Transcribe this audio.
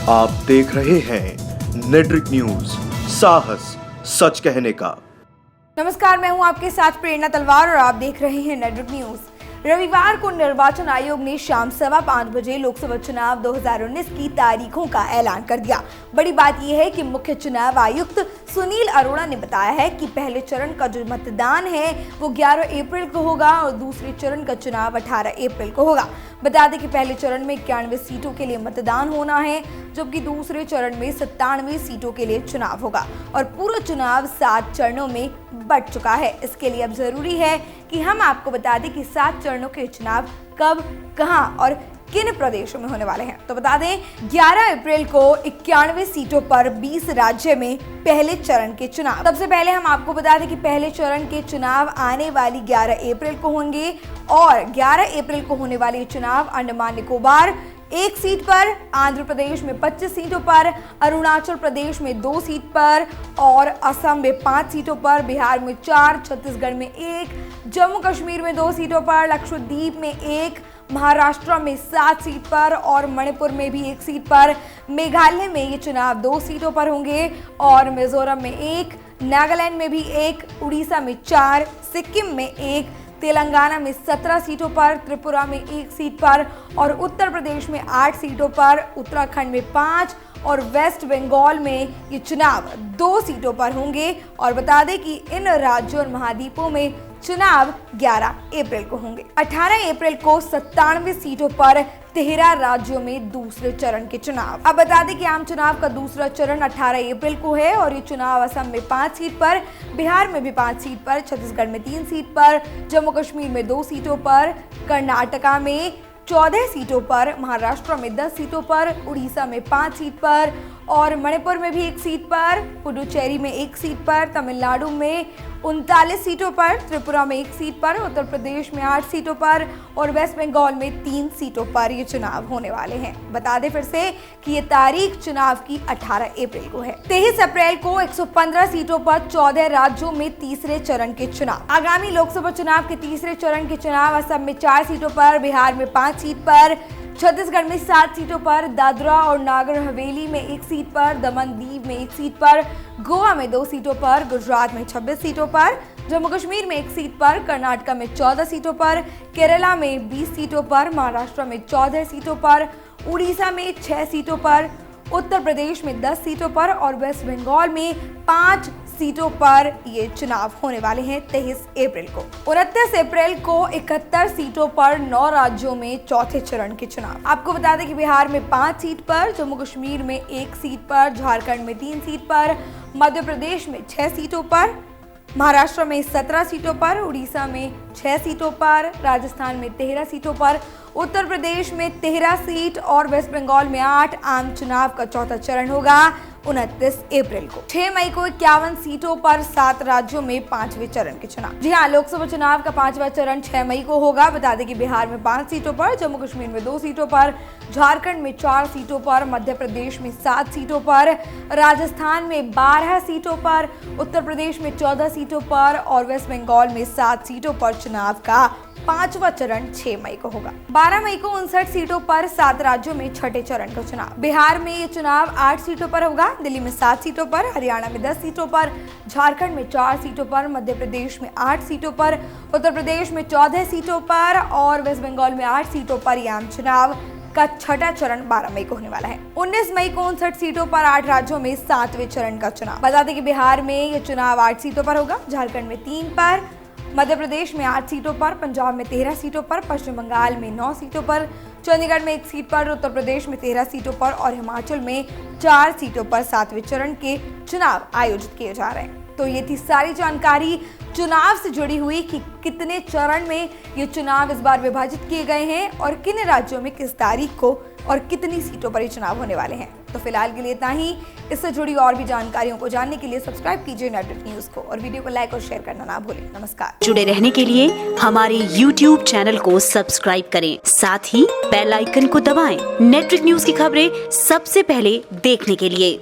आप देख रहे हैं नेट्रिक न्यूज, साहस सच कहने का। नमस्कार, मैं हूं आपके साथ प्रेरणा तलवार और आप देख रहे हैं नेट्रिक न्यूज। रविवार को निर्वाचन आयोग ने शाम 5:15 बजे लोकसभा चुनाव 2019 की तारीखों का ऐलान कर दिया। बड़ी बात यह है कि मुख्य चुनाव आयुक्त सुनील अरोड़ा ने बताया है कि पहले चरण का जो मतदान है वो 11 अप्रैल को होगा और दूसरे चरण का चुनाव 18 अप्रैल को होगा। बता दें कि पहले चरण में 91 सीटों के लिए मतदान होना है, जबकि दूसरे चरण में 97 सीटों के लिए चुनाव होगा और पूरा चुनाव 7 चरणों में बंट चुका है। इसके लिए अब जरूरी है कि हम आपको बता दें कि 7 चरणों के चुनाव कब, कहां और किन प्रदेशों में होने वाले हैं। तो बता दें 11 अप्रैल को 91 सीटों पर 20 राज्य में पहले चरण के चुनाव। सबसे पहले हम आपको बता दें कि पहले चरण के चुनाव आने वाली 11 अप्रैल को होंगे और 11 अप्रैल को होने वाले चुनाव अंडमान निकोबार 1 सीट पर, आंध्र प्रदेश में 25 सीटों पर, अरुणाचल प्रदेश में 2 सीट पर और असम में 5 सीटों पर, बिहार में 4, छत्तीसगढ़ में 1, जम्मू कश्मीर में 2 सीटों पर, लक्षद्वीप में 1, महाराष्ट्र में 7 सीट पर और मणिपुर में भी 1 सीट पर। मेघालय में ये चुनाव 2 सीटों पर होंगे और मिजोरम में 1, नागालैंड में भी 1, उड़ीसा में 4, सिक्किम में 1, तेलंगाना में 17 सीटों पर, त्रिपुरा में 1 सीट पर और उत्तर प्रदेश में 8 सीटों पर, उत्तराखंड में 5 और वेस्ट बंगाल में ये चुनाव 2 सीटों पर होंगे। और बता दें कि इन राज्यों और महाद्वीपों में चुनाव 11 अप्रैल को होंगे। 18 अप्रैल को 97 सीटों पर 13 राज्यों में दूसरे चरण के चुनाव। अब बता दें कि आम चुनाव का दूसरा चरण 18 अप्रैल को है और ये चुनाव असम में 5 सीट पर, बिहार में भी 5 सीट पर, छत्तीसगढ़ में 3 सीट पर, जम्मू कश्मीर में 2 सीटों पर, कर्नाटका में 14 सीटों पर, महाराष्ट्र में 10 सीटों पर, उड़ीसा में 5 सीट पर और मणिपुर में भी 1 सीट पर, पुडुचेरी में 1 सीट पर, तमिलनाडु में 39 सीटों पर, त्रिपुरा में 1 सीट पर, उत्तर प्रदेश में 8 सीटों पर और वेस्ट बंगाल में 3 सीटों पर ये चुनाव होने वाले हैं। बता दें फिर से कि ये तारीख चुनाव की 18 अप्रैल को है। 23 अप्रैल को 115 सीटों पर 14 राज्यों में तीसरे चरण के चुनाव। आगामी लोकसभा चुनाव के तीसरे चरण के चुनाव असम में 4 सीटों पर, बिहार में 5 सीट पर, छत्तीसगढ़ में 7 सीटों पर, दादरा और नागर हवेली में 1 सीट पर, दमन दीव में 1 सीट पर, गोवा में 2 सीटों पर, गुजरात में 26 सीटों पर, जम्मू कश्मीर में 1 सीट पर, कर्नाटका में 14 सीटों पर, केरला में 20 सीटों पर, महाराष्ट्र में 14 सीटों पर, उड़ीसा में 6 सीटों पर, उत्तर प्रदेश में 10 सीटों पर और वेस्ट बंगाल में 5 सीटों पर ये चुनाव होने वाले हैं 23 अप्रैल को। 29 अप्रैल को 71 सीटों पर 9 राज्यों में चौथे चरण के चुनाव। आपको बता दें कि बिहार में 5 सीट पर, जम्मू कश्मीर में 1 सीट पर, झारखंड में 3 सीट पर, मध्य प्रदेश में 6 सीटों पर, महाराष्ट्र में 17 सीटों पर, उड़ीसा में 6 सीटों पर, राजस्थान में 13 सीटों पर, उत्तर प्रदेश में 13 सीट और वेस्ट बंगाल में 8। आम चुनाव का चौथा चरण होगा 29 अप्रैल को। 6 मई को 51 सीटों पर 7 राज्यों में 5वें चरण के चुनाव। जी हाँ, लोकसभा चुनाव का 5वां चरण 6 मई को होगा। बता दें कि बिहार में 5 सीटों पर, जम्मू कश्मीर में 2 सीटों पर, झारखंड में 4 सीटों पर, मध्य प्रदेश में 7 सीटों पर, राजस्थान में 12 सीटों पर, उत्तर प्रदेश में 14 सीटों पर और वेस्ट बंगाल में 7 सीटों पर चुनाव का 5वां चरण 6 मई को होगा। 12 मई को 59 सीटों पर 7 राज्यों में छठे चरण का चुनाव। बिहार में ये चुनाव 8 सीटों पर होगा, दिल्ली में 7 सीटों पर, हरियाणा में 10 सीटों पर, झारखंड में 4 सीटों पर, मध्य प्रदेश में 8 सीटों पर, उत्तर प्रदेश में 14 सीटों पर और वेस्ट बंगाल में 8 सीटों पर ये आम चुनाव का छठा चरण 12 मई को होने वाला है। 19 मई को 59 सीटों पर 8 राज्यों में 7वें चरण का चुनाव। बता दें कि बिहार में ये चुनाव 8 सीटों पर होगा, झारखंड में 3 पर, मध्य प्रदेश में 8 सीटों पर, पंजाब में 13 सीटों पर, पश्चिम बंगाल में 9 सीटों पर, चंडीगढ़ में 1 सीट पर, उत्तर प्रदेश में 13 सीटों पर और हिमाचल में 4 सीटों पर 7वें चरण के चुनाव आयोजित किए जा रहे हैं। तो ये थी सारी जानकारी चुनाव से जुड़ी हुई कि कितने चरण में ये चुनाव इस बार विभाजित किए गए हैं और किन राज्यों में किस तारीख को और कितनी सीटों पर ये चुनाव होने वाले हैं। तो फिलहाल के लिए इतना ही। इससे जुड़ी और भी जानकारियों को जानने के लिए सब्सक्राइब कीजिए नेट्रिक न्यूज को और वीडियो को लाइक और शेयर करना ना भूलें। नमस्कार। जुड़े रहने के लिए हमारे YouTube चैनल को सब्सक्राइब करें, साथ ही बेल आइकन को दबाएं। नेट्रिक न्यूज की खबरें सबसे पहले देखने के लिए।